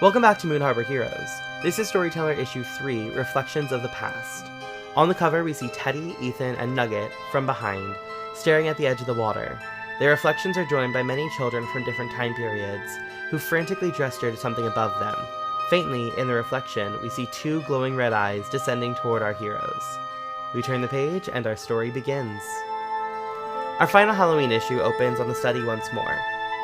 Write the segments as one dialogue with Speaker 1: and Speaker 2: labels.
Speaker 1: Welcome back to Moon Harbor Heroes. This is Storyteller Issue 3, Reflections of the Past. On the cover, we see Teddy, Ethan, and Nugget from behind, staring at the edge of the water. Their reflections are joined by many children from different time periods, who frantically gesture to something above them. Faintly, in the reflection, we see two glowing red eyes descending toward our heroes. We turn the page, and our story begins. Our final Halloween issue opens on the study once more.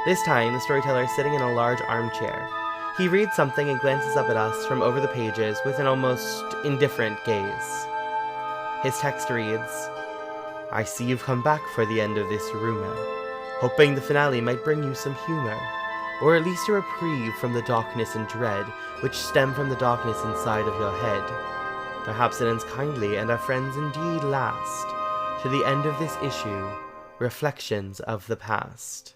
Speaker 1: This time, the storyteller is sitting in a large armchair. He reads something and glances up at us from over the pages with an almost indifferent gaze. His text reads, "I see you've come back for the end of this rumor, hoping the finale might bring you some humor, or at least a reprieve from the darkness and dread which stem from the darkness inside of your head. Perhaps it ends kindly and our friends indeed last. To the end of this issue, Reflections of the Past."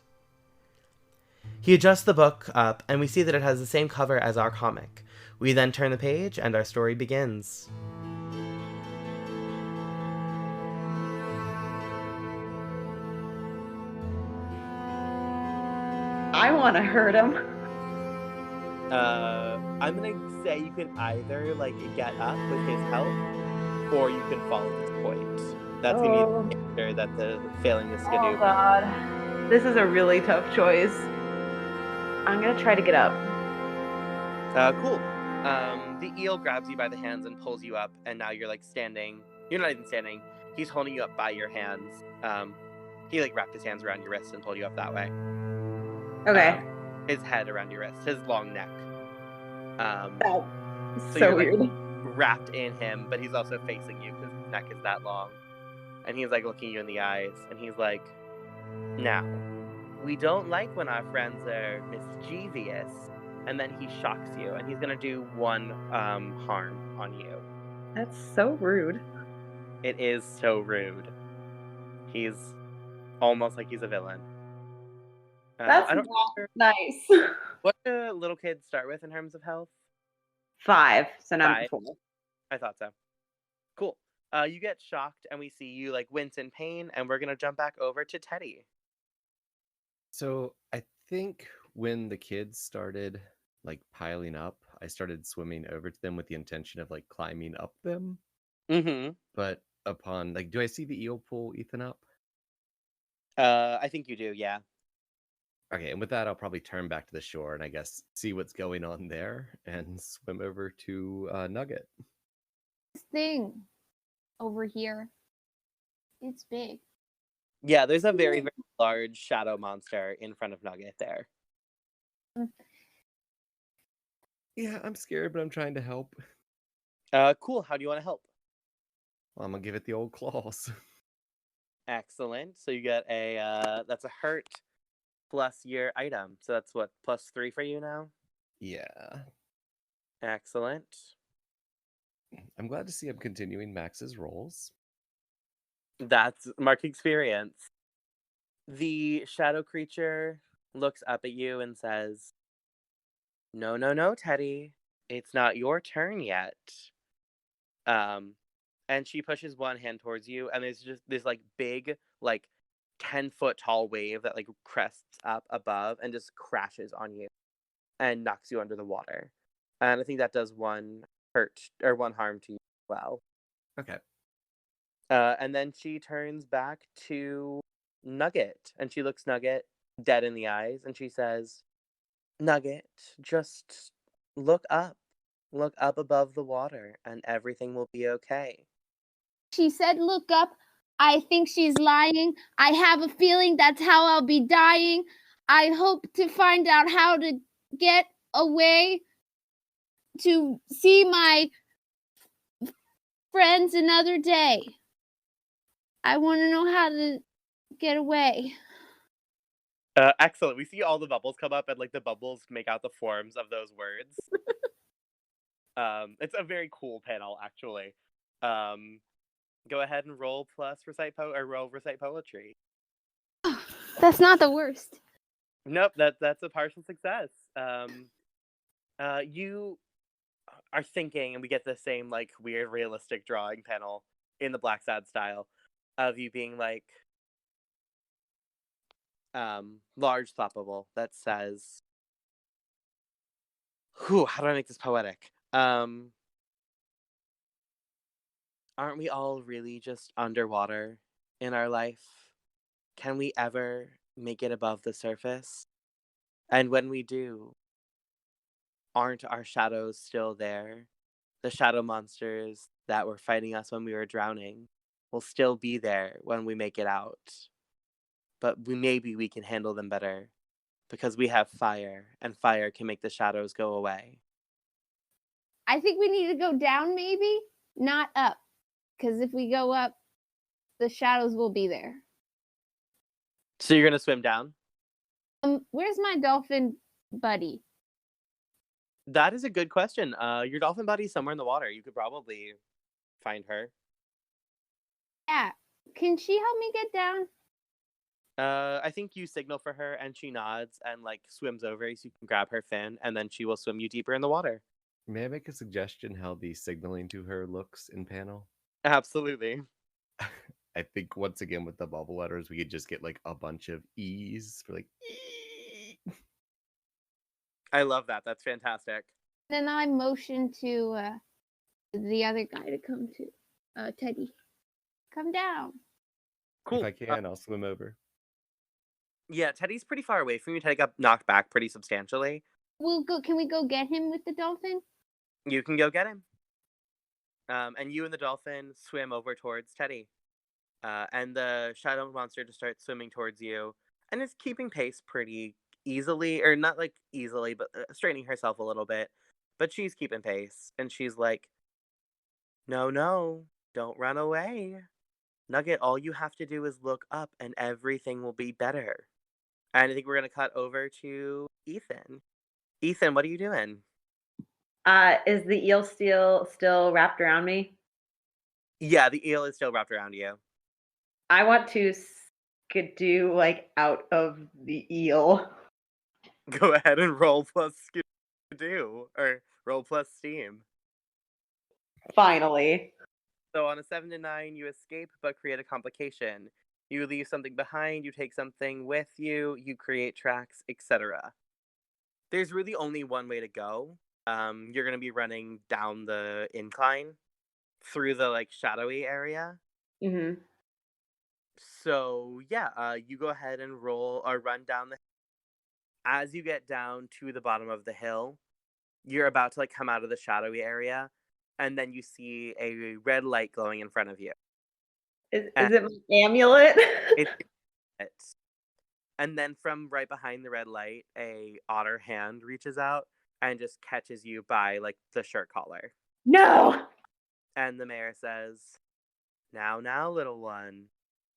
Speaker 1: He adjusts the book up, and we see that it has the same cover as our comic. We then turn the page, and our story begins.
Speaker 2: I want to hurt him.
Speaker 1: I'm gonna say you can either, get up with his help, or you can fall at this point. That's gonna be the answer that the failing this is gonna do.
Speaker 2: Oh god. This is a really tough choice. I'm gonna try to get up.
Speaker 1: Cool. The eel grabs you by the hands and pulls you up, and now you're standing. You're not even standing. He's holding you up by your hands. He wrapped his hands around your wrist and pulled you up that way.
Speaker 2: Okay.
Speaker 1: His head around your wrist, his long neck.
Speaker 2: So you're weird.
Speaker 1: Wrapped in him, but he's also facing you because his neck is that long. And he's looking you in the eyes, and he's like, "Now, we don't like when our friends are mischievous." And then he shocks you, and he's gonna do one harm on you.
Speaker 2: That's so rude.
Speaker 1: It is so rude. He's almost like he's a villain.
Speaker 2: That's not nice.
Speaker 1: What do little kids start with in terms of health?
Speaker 2: 5, so now
Speaker 1: 5.
Speaker 2: 4.
Speaker 1: I thought so. Cool. You get shocked, and we see you wince in pain, and we're gonna jump back over to Teddy.
Speaker 3: So I think when the kids started piling up, I started swimming over to them with the intention of climbing up them.
Speaker 1: Mm-hmm.
Speaker 3: But upon do I see the eel pull Ethan up?
Speaker 1: I think you do, yeah.
Speaker 3: Okay, and with that, I'll probably turn back to the shore and I guess see what's going on there and swim over to Nugget.
Speaker 4: This thing over here, it's big.
Speaker 1: Yeah, there's a very, very large shadow monster in front of Nugget there.
Speaker 3: Yeah, I'm scared, but I'm trying to help.
Speaker 1: Cool. How do you want to help?
Speaker 3: Well, I'm gonna give it the old claws.
Speaker 1: Excellent. So you get that's a hurt plus your item. So that's what, +3 for you now?
Speaker 3: Yeah.
Speaker 1: Excellent.
Speaker 3: I'm glad to see I'm continuing Max's rolls.
Speaker 1: That's mark experience. The shadow creature looks up at you and says, "No, no, no, Teddy. It's not your turn yet." And she pushes one hand towards you, and there's just this big 10-foot tall wave that crests up above and just crashes on you and knocks you under the water. And I think that does one harm to you as well.
Speaker 3: Okay.
Speaker 1: And then she turns back to Nugget, and she looks Nugget dead in the eyes, and she says, "Nugget, just look up. Look up above the water, and everything will be okay."
Speaker 4: She said, "Look up." I think she's lying. I have a feeling that's how I'll be dying. I hope to find out how to get away to see my friends another day. I want to know how to get away.
Speaker 1: Excellent. We see all the bubbles come up, and the bubbles make out the forms of those words. It's a very cool panel, actually. Go ahead and roll plus recite poetry.
Speaker 4: That's not the worst.
Speaker 1: Nope, that's a partial success. You are thinking, and we get the same weird realistic drawing panel in the Black Sad style of you being large thought bubble that says, How do I make this poetic? Aren't we all really just underwater in our life? Can we ever make it above the surface? And when we do, aren't our shadows still there? The shadow monsters that were fighting us when we were drowning will still be there when we make it out. But maybe we can handle them better because we have fire, and fire can make the shadows go away.
Speaker 4: I think we need to go down, maybe, not up. Because if we go up, the shadows will be there.
Speaker 1: So you're gonna swim down?
Speaker 4: Where's my dolphin buddy?
Speaker 1: That is a good question. Your dolphin buddy's somewhere in the water. You could probably find her.
Speaker 4: Yeah. Can she help me get down?
Speaker 1: I think you signal for her and she nods and like swims over so you can grab her fin and then she will swim you deeper in the water.
Speaker 3: May I make a suggestion how the signaling to her looks in panel?
Speaker 1: Absolutely.
Speaker 3: I think once again with the bubble letters, we could just get like a bunch of E's for like E.
Speaker 1: I love that. That's fantastic.
Speaker 4: Then I motion to the other guy to come to Teddy. Come down.
Speaker 1: Cool.
Speaker 3: If I can, I'll swim over.
Speaker 1: Yeah, Teddy's pretty far away from you. Teddy got knocked back pretty substantially.
Speaker 4: We'll go. Can we go get him with the dolphin?
Speaker 1: You can go get him. And you and the dolphin swim over towards Teddy. And the shadow monster just starts swimming towards you and is keeping pace pretty easily, or not like easily, but straightening herself a little bit. But she's keeping pace and she's like, no, don't run away. Nugget, all you have to do is look up and everything will be better. And I think we're going to cut over to Ethan. Ethan, what are you doing?
Speaker 2: Is the eel still wrapped around me?
Speaker 1: Yeah, the eel is still wrapped around you.
Speaker 2: I want to skidoo like out of the eel.
Speaker 1: Go ahead and roll plus do or roll plus steam.
Speaker 2: Finally.
Speaker 1: So on a 7 to 9, you escape but create a complication. You leave something behind, you take something with you, you create tracks, etc. There's really only one way to go. You're gonna be running down the incline through the like shadowy area.
Speaker 2: Mm-hmm.
Speaker 1: So yeah, you go ahead and roll or run down the. As you get down to the bottom of the hill, you're about to like come out of the shadowy area, and then you see a red light glowing in front of you.
Speaker 2: Is it my amulet?
Speaker 1: It's and then from right behind the red light, a otter hand reaches out and just catches you by like the shirt collar.
Speaker 2: No.
Speaker 1: And the mayor says, Now, little one,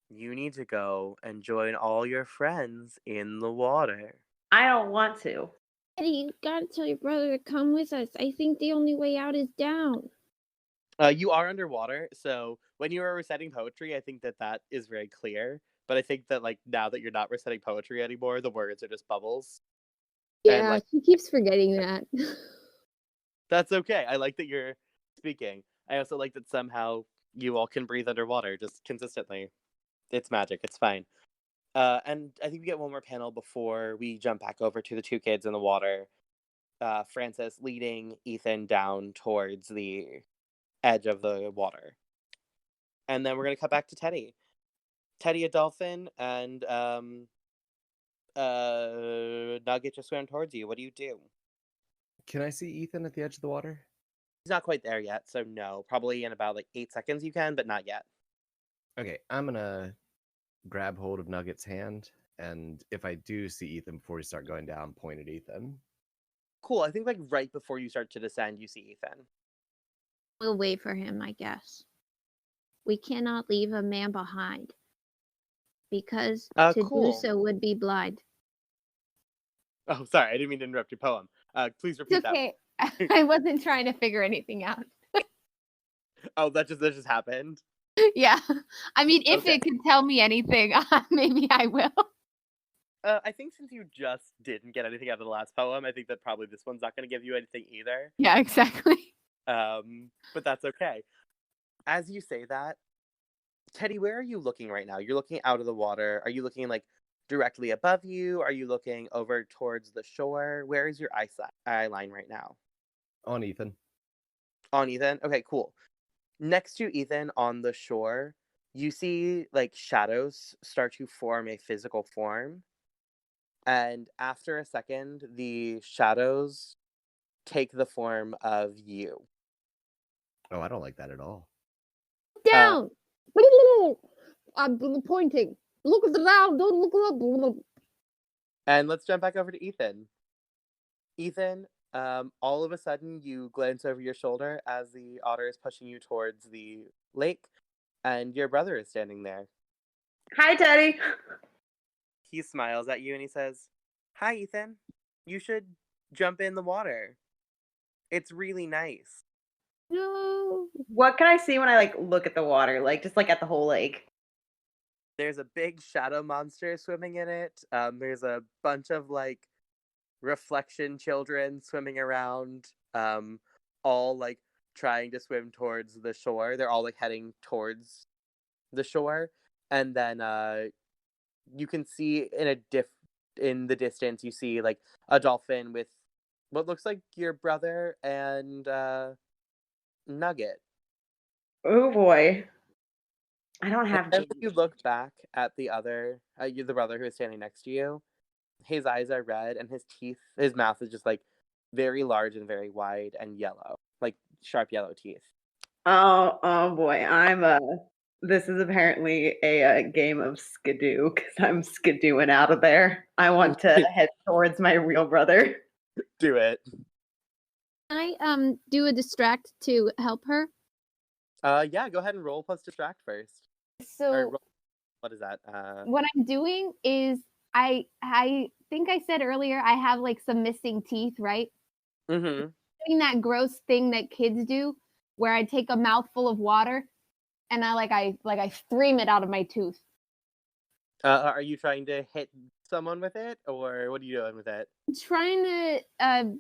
Speaker 1: you need to go and join all your friends in the water."
Speaker 2: I don't want to.
Speaker 4: Teddy, you gotta tell your brother to come with us. I think the only way out is down.
Speaker 1: You are underwater, so when you are reciting poetry, I think that is very clear. But I think that like now that you're not reciting poetry anymore, the words are just bubbles.
Speaker 4: Yeah,
Speaker 1: like-
Speaker 4: she keeps forgetting that.
Speaker 1: That's okay. I like that you're speaking. I also like that somehow you all can breathe underwater just consistently. It's magic. It's fine. And I think we get one more panel before we jump back over to the two kids in the water. Francis leading Ethan down towards the edge of the water. And then we're going to cut back to Teddy. Teddy, a dolphin, and Nugget just swam towards you. What do you do?
Speaker 3: Can I see Ethan at the edge of the water?
Speaker 1: He's not quite there yet, so no. Probably in about like 8 seconds you can, but not yet.
Speaker 3: Okay, I'm gonna grab hold of Nugget's hand, and if I do see Ethan before we start going down, point at Ethan.
Speaker 1: Cool. I think like right before you start to descend, you see Ethan.
Speaker 4: We'll wait for him, I guess. We cannot leave a man behind. Because to
Speaker 1: cool.
Speaker 4: do so would be blind.
Speaker 1: Oh, sorry. I didn't mean to interrupt your poem. Please repeat
Speaker 5: It's okay. I wasn't trying to figure anything out.
Speaker 1: that. Oh, that just happened.
Speaker 5: Yeah. I mean, if
Speaker 1: Okay.
Speaker 5: it could tell me anything, maybe I will.
Speaker 1: I think since you just didn't get anything out of the last poem, I think that probably this one's not going to give you anything either.
Speaker 5: Yeah, exactly.
Speaker 1: But that's okay. As you say that, Teddy, where are you looking right now? You're looking out of the water. Are you looking like directly above you? Are you looking over towards the shore? Where is your eye line right now?
Speaker 3: On Ethan.
Speaker 1: On Ethan? Okay, cool. Next to Ethan on the shore, you see like shadows start to form a physical form. And after a second, the shadows take the form of you.
Speaker 3: Oh, I don't like that at all.
Speaker 4: Down. I'm pointing. Look at the ground. Don't look up.
Speaker 1: And let's jump back over to Ethan. Ethan, all of a sudden you glance over your shoulder as the otter is pushing you towards the lake, and your brother is standing there.
Speaker 2: Hi, Teddy.
Speaker 1: He smiles at you and he says, "Hi, Ethan. You should jump in the water. It's really nice."
Speaker 4: No.
Speaker 2: What can I see when I like look at the water? Like just like at the whole lake.
Speaker 1: There's a big shadow monster swimming in it. There's a bunch of like reflection children swimming around, all like trying to swim towards the shore. They're all like heading towards the shore, and then you can see in the distance you see like a dolphin with what looks like your brother and Nugget.
Speaker 2: Oh boy. I don't
Speaker 1: And
Speaker 2: have
Speaker 1: then
Speaker 2: kids.
Speaker 1: if you look back at the other, the brother who is standing next to you, his eyes are red and his mouth is just like very large and very wide and yellow, like sharp yellow teeth.
Speaker 2: Oh boy. This is apparently a game of skidoo because I'm skidooing out of there. I want to head towards my real brother.
Speaker 1: Do it.
Speaker 4: Can I do a distract to help her?
Speaker 1: Yeah, go ahead and roll plus distract first. Or
Speaker 4: So
Speaker 1: roll, what is that?
Speaker 4: what I'm doing is I think I said earlier I have like some missing teeth, right?
Speaker 1: Mm-hmm.
Speaker 4: Doing that gross thing that kids do where I take a mouthful of water and I stream it out of my tooth.
Speaker 1: Are you trying to hit someone with it, or what are you doing with it?
Speaker 4: I'm trying to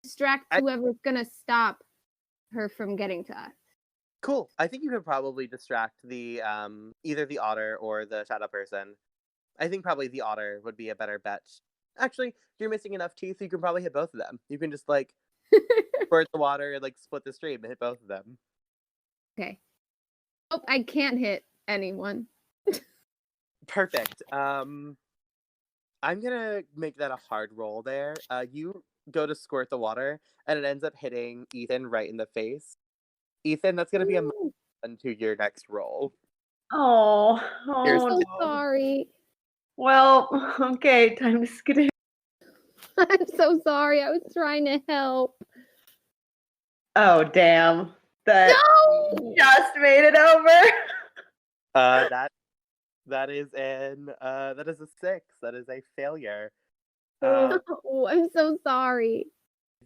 Speaker 4: distract whoever's gonna stop her from getting to us.
Speaker 1: Cool. I think you could probably distract the either the otter or the shadow person. I think probably the otter would be a better bet. Actually, you're missing enough teeth, so you can probably hit both of them. You can just like squirt the water and like split the stream and hit both of them.
Speaker 4: Okay. Oh, I can't hit anyone.
Speaker 1: Perfect. I'm gonna make that a hard roll there. You go to squirt the water, and it ends up hitting Ethan right in the face. Ethan, that's gonna be a
Speaker 4: Ooh,
Speaker 1: to your next roll.
Speaker 2: Oh,
Speaker 1: Here's
Speaker 2: oh
Speaker 4: so
Speaker 2: no.
Speaker 4: sorry.
Speaker 2: Well, okay, time to skidoo.
Speaker 4: I'm so sorry. I was trying to help.
Speaker 2: Oh damn. That
Speaker 4: No!
Speaker 2: just made it over.
Speaker 1: That is that is a 6. That is a failure.
Speaker 4: Oh, I'm so sorry.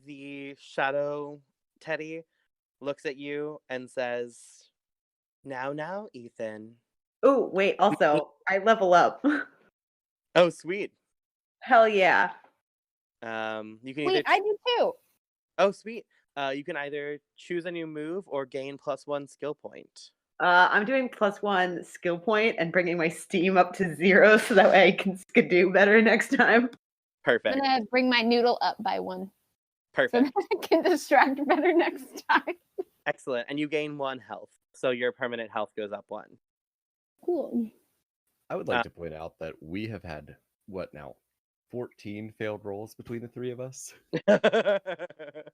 Speaker 1: The shadow Teddy looks at you and says, now, Ethan."
Speaker 2: Oh, wait, also, I level up.
Speaker 1: Oh, sweet.
Speaker 2: Hell yeah.
Speaker 1: You can
Speaker 4: Wait,
Speaker 1: either
Speaker 4: I do too.
Speaker 1: oh, sweet. You can either choose a new move or gain +1 skill point.
Speaker 2: I'm doing +1 skill point and bringing my steam up to 0 so that way I can skidoo better next time.
Speaker 4: I'm
Speaker 1: Perfect.
Speaker 4: gonna bring my noodle up by 1 so
Speaker 1: Perfect.
Speaker 4: that I can distract better next time.
Speaker 1: Excellent. And you gain 1 health. So your permanent health goes up 1.
Speaker 4: Cool.
Speaker 3: I would like to point out that we have had, what now, 14 failed rolls between the three of us.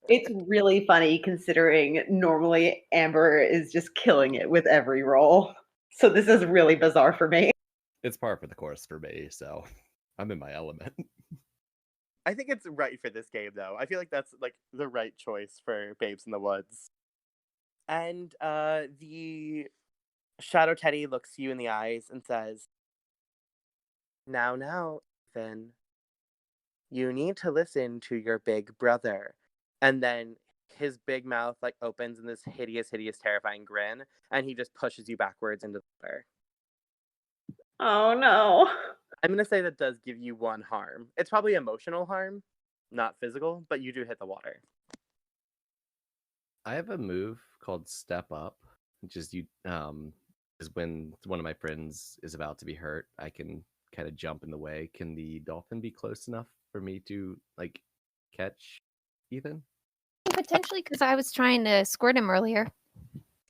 Speaker 2: It's really funny considering normally Amber is just killing it with every roll. So this is really bizarre for me.
Speaker 3: It's par for the course for me, so I'm in my element.
Speaker 1: I think it's right for this game, though. I feel like that's like the right choice for Babes in the Woods. And the Shadow Teddy looks you in the eyes and says, now, Ethan, you need to listen to your big brother." And then his big mouth like opens in this hideous, terrifying grin, and he just pushes you backwards into the water.
Speaker 2: Oh no.
Speaker 1: I'm gonna say that does give you 1 harm. It's probably emotional harm, not physical, but you do hit the water.
Speaker 3: I have a move called Step Up, which is is when one of my friends is about to be hurt, I can kind of jump in the way. Can the dolphin be close enough for me to like catch Ethan?
Speaker 5: Potentially, because I was trying to squirt him earlier.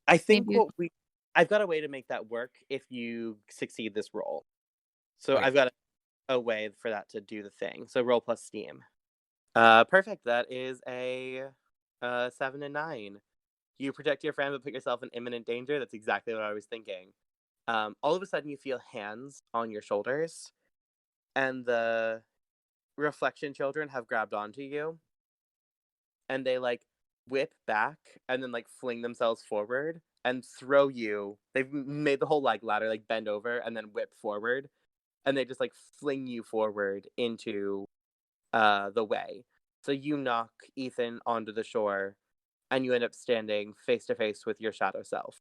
Speaker 1: I think
Speaker 5: Maybe-
Speaker 1: I've got a way to make that work if you succeed this roll. So
Speaker 3: Okay.
Speaker 1: I've got a way for that to do the thing. So roll plus steam. Perfect. That is a 7 and 9. You protect your friend but put yourself in imminent danger. That's exactly what I was thinking. All of a sudden you feel hands on your shoulders, and the reflection children have grabbed onto you, and they like whip back and then like fling themselves forward and throw you. They've made the whole like ladder like bend over and then whip forward, and they just like fling you forward into the way. So you knock Ethan onto the shore, and you end up standing face to face with your shadow self.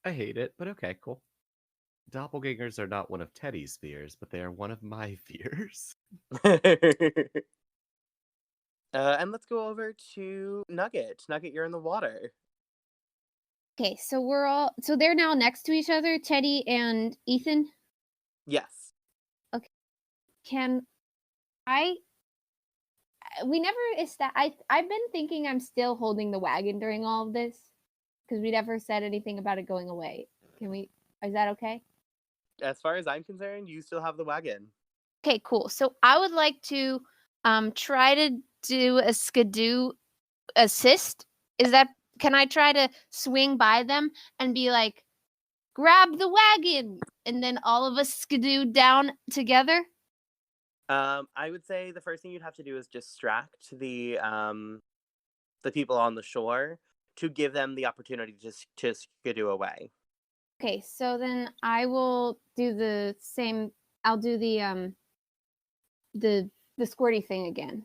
Speaker 3: I hate it, but okay, cool. Doppelgangers are not one of Teddy's fears, but they are one of my fears.
Speaker 1: And let's go over to Nugget. Nugget, you're in the water.
Speaker 5: Okay, so they're now next to each other, Teddy and Ethan.
Speaker 1: Yes.
Speaker 5: Can I? We never I've been thinking I'm still holding the wagon during all of this because we never said anything about it going away. Can we? Is that okay?
Speaker 1: As far as I'm concerned, you still have the wagon.
Speaker 5: Okay, cool. So I would like to try to do a skidoo assist. Can I try to swing by them and be like, grab the wagon, and then all of us skidoo down together?
Speaker 1: I would say the first thing you'd have to do is distract the people on the shore to give them the opportunity to skidoo away.
Speaker 5: Okay, so then I will do the same. I'll do the squirty thing again.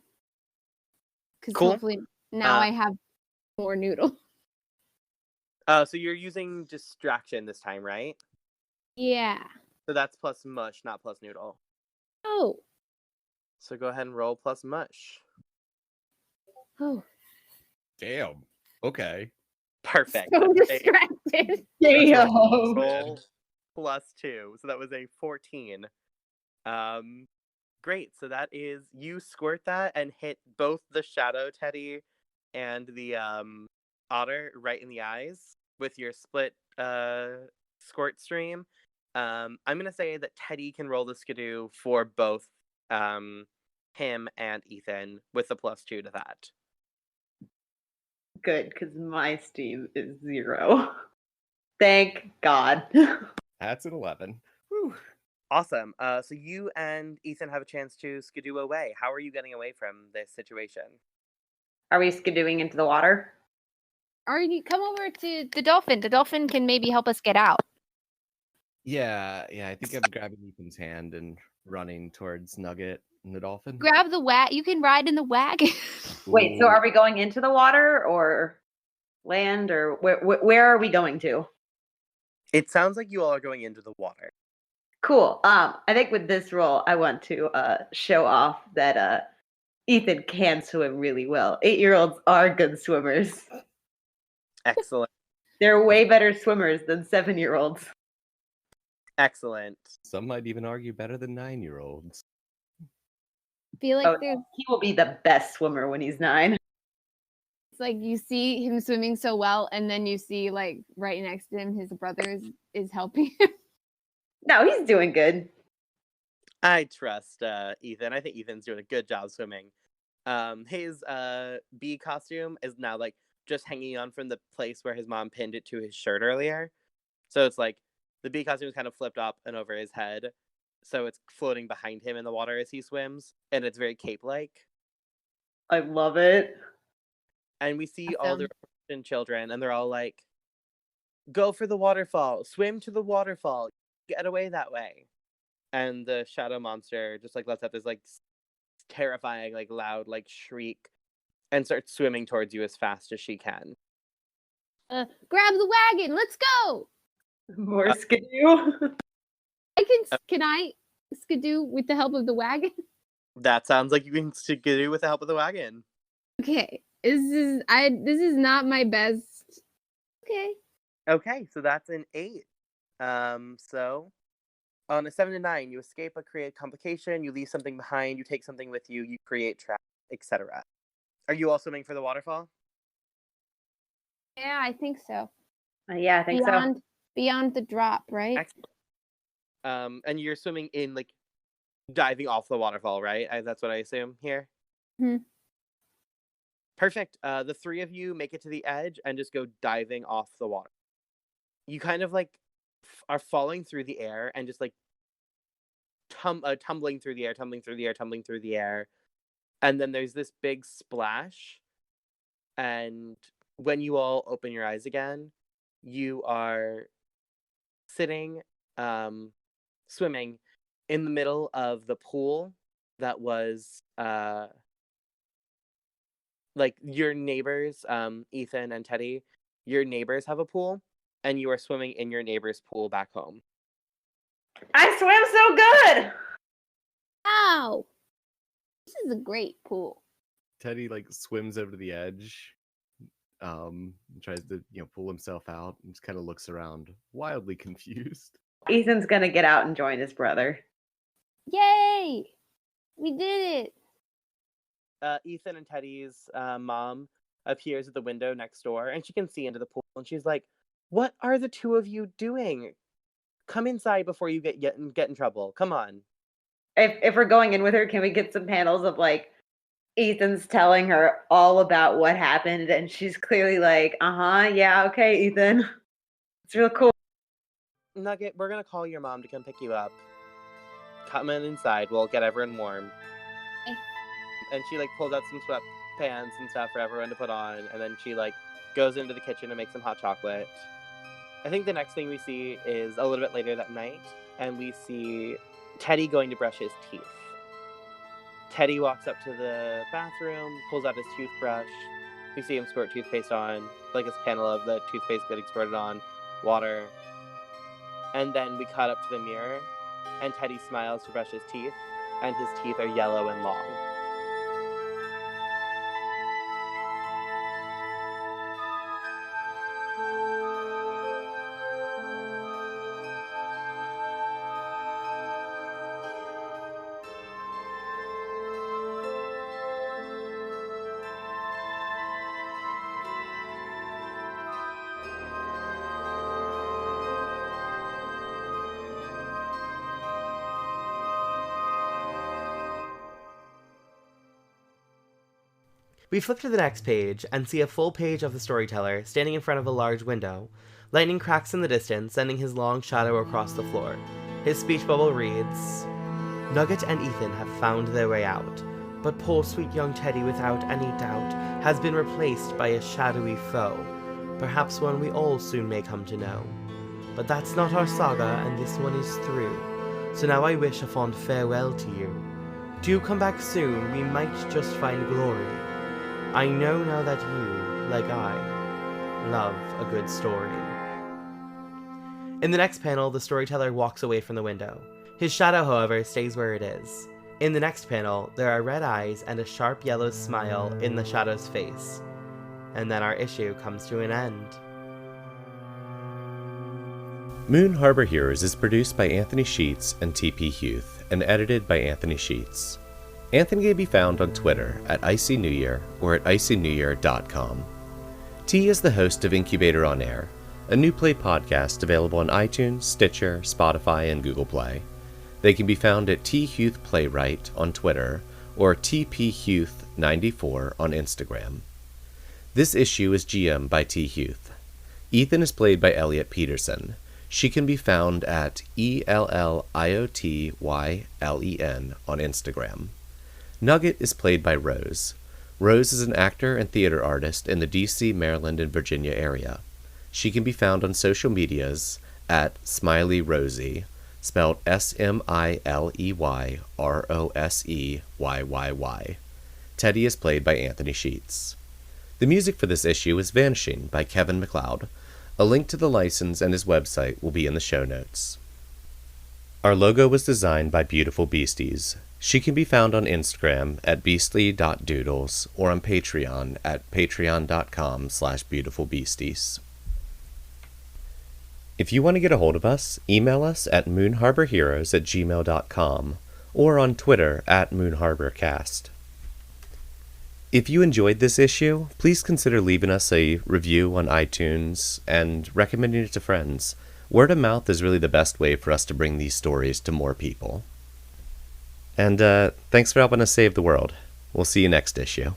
Speaker 5: Because
Speaker 1: Cool.
Speaker 5: hopefully now I have more noodle.
Speaker 1: So you're using distraction this time, right?
Speaker 5: Yeah.
Speaker 1: So that's plus mush, not plus noodle.
Speaker 5: Oh.
Speaker 1: So go ahead and roll plus mush.
Speaker 5: Oh.
Speaker 3: Damn. Okay.
Speaker 1: Perfect.
Speaker 5: So
Speaker 1: That's a
Speaker 5: distracted.
Speaker 2: Damn.
Speaker 1: roll plus 2. So that was a 14. Great. So that is, you squirt that and hit both the shadow Teddy and the otter right in the eyes with your split squirt stream. I'm gonna say that Teddy can roll the skidoo for both him and Ethan with a plus 2 to that.
Speaker 2: Good, because my steam is 0. Thank God.
Speaker 3: That's an 11. Whew.
Speaker 1: Awesome. So you and Ethan have a chance to skidoo away. How are you getting away from this situation?
Speaker 2: Are we skidooing into the water?
Speaker 5: Or you come over to the dolphin. The dolphin can maybe help us get out.
Speaker 3: Yeah, I think I'm grabbing Ethan's hand and running towards Nugget and the dolphin.
Speaker 5: Grab the You can ride in the wagon.
Speaker 2: Wait, so
Speaker 3: Ooh.
Speaker 2: are we going into the water or land, or where are we going to?
Speaker 1: It sounds like you all are going into the water.
Speaker 2: Cool. I think with this roll, I want to show off that Ethan can swim really well. 8-year-olds are good swimmers.
Speaker 1: Excellent.
Speaker 2: They're way better swimmers than 7-year-olds.
Speaker 1: Excellent.
Speaker 3: Some might even argue better than 9-year-olds.
Speaker 5: Feel like
Speaker 2: Oh,
Speaker 5: there's
Speaker 2: he will be the best swimmer when he's 9.
Speaker 5: it's like you see him swimming so well, and then you see like right next to him his brother is helping him.
Speaker 2: No, he's doing good.
Speaker 1: I trust Ethan. I think Ethan's doing a good job swimming. His bee costume is now like just hanging on from the place where his mom pinned it to his shirt earlier. So it's like the bee costume is kind of flipped up and over his head. So it's floating behind him in the water as he swims, and it's very cape-like.
Speaker 2: I love it.
Speaker 1: And we see all the
Speaker 5: Awesome.
Speaker 1: reflection children, and they're all like, go for the waterfall, swim to the waterfall, get away that way. And the shadow monster just like lets out this like terrifying, like loud, like shriek and starts swimming towards you as fast as she can.
Speaker 5: Grab the wagon. Let's go.
Speaker 2: More skidoo.
Speaker 5: Can I skidoo with the help of the wagon?
Speaker 1: That sounds like you can skidoo with the help of the wagon.
Speaker 5: Okay. This is not my best. Okay.
Speaker 1: Okay, so that's an 8. So On a 7 to 9, you escape or create complication, you leave something behind, you take something with you, you create trap, etc. Are you all swimming for the waterfall?
Speaker 4: Yeah, I think so.
Speaker 2: Yeah, I think so.
Speaker 4: Beyond the drop, right?
Speaker 1: Excellent. And you're swimming in, like, diving off the waterfall, right? That's what I assume here?
Speaker 4: Hmm.
Speaker 1: Perfect. The three of you make it to the edge and just go diving off the water. You kind of, like, are falling through the air and just, like, tumbling through the air, tumbling through the air, tumbling through the air. And then there's this big splash. And when you all open your eyes again, you are sitting, swimming in the middle of the pool that was, like, your neighbors, Ethan and Teddy, your neighbors have a pool, and you are swimming in your neighbor's pool back home.
Speaker 2: I swim so good!
Speaker 4: Wow. This is a great pool.
Speaker 3: Teddy like swims over to the edge, tries to pull himself out, and just kind of looks around, wildly confused.
Speaker 2: Ethan's gonna get out and join his brother.
Speaker 4: Yay! We did it.
Speaker 1: Ethan and Teddy's mom appears at the window next door, and she can see into the pool, and she's like, "What are the two of you doing? Come inside before you get in trouble. Come on."
Speaker 2: If we're going in with her, can we get some panels of like Ethan's telling her all about what happened, and she's clearly like, yeah, okay, Ethan. It's real cool.
Speaker 1: Nugget, we're gonna call your mom to come pick you up. Come in inside, we'll get everyone warm.
Speaker 4: Okay.
Speaker 1: And she like pulls out some sweatpants and stuff for everyone to put on, and then she like goes into the kitchen to make some hot chocolate. I think the next thing we see is a little bit later that night, and we see Teddy going to brush his teeth. Teddy walks up to the bathroom, pulls out his toothbrush. We see him squirt toothpaste on, like his panel of the toothpaste getting squirted on, water. And then we cut up to the mirror, and Teddy smiles to brush his teeth, and his teeth are yellow and long. We flip to the next page and see a full page of the storyteller standing in front of a large window. Lightning cracks in the distance, sending his long shadow across the floor. His speech bubble reads, "Nugget and Ethan have found their way out, but poor sweet young Teddy, without any doubt, has been replaced by a shadowy foe, perhaps one we all soon may come to know. But that's not our saga, and this one is through, so now I wish a fond farewell to you. Do come back soon, we might just find glory. I know now that you, like I, love a good story." In the next panel, the storyteller walks away from the window. His shadow, however, stays where it is. In the next panel, there are red eyes and a sharp yellow smile in the shadow's face. And then our issue comes to an end.
Speaker 3: Moon Harbor Heroes is produced by Anthony Sheets and TP Huth, and edited by Anthony Sheets. Anthony can be found on Twitter at Icy New Year or at icynewyear.com. T is the host of Incubator on Air, a new play podcast available on iTunes, Stitcher, Spotify, and Google Play. They can be found at T Huth Playwright on Twitter or TPHuth94 on Instagram. This issue is GM by T Huth. Ethan is played by Elliot Peterson. She can be found at ELLIOTYLEN on Instagram. Nugget is played by Rose. Rose is an actor and theater artist in the DC, Maryland, and Virginia area. She can be found on social medias at Smiley Rosie, spelled SMILEYROSEYYY. Teddy is played by Anthony Sheets. The music for this issue is Vanishing by Kevin MacLeod. A link to the license and his website will be in the show notes. Our logo was designed by Beautiful Beasties. She can be found on Instagram at beastly.doodles or on Patreon at patreon.com/beautifulbeasties. If you want to get a hold of us, email us at moonharborheroes@gmail.com or on Twitter at moonharborcast. If you enjoyed this issue, please consider leaving us a review on iTunes and recommending it to friends. Word of mouth is really the best way for us to bring these stories to more people. And thanks for helping us save the world. We'll see you next issue.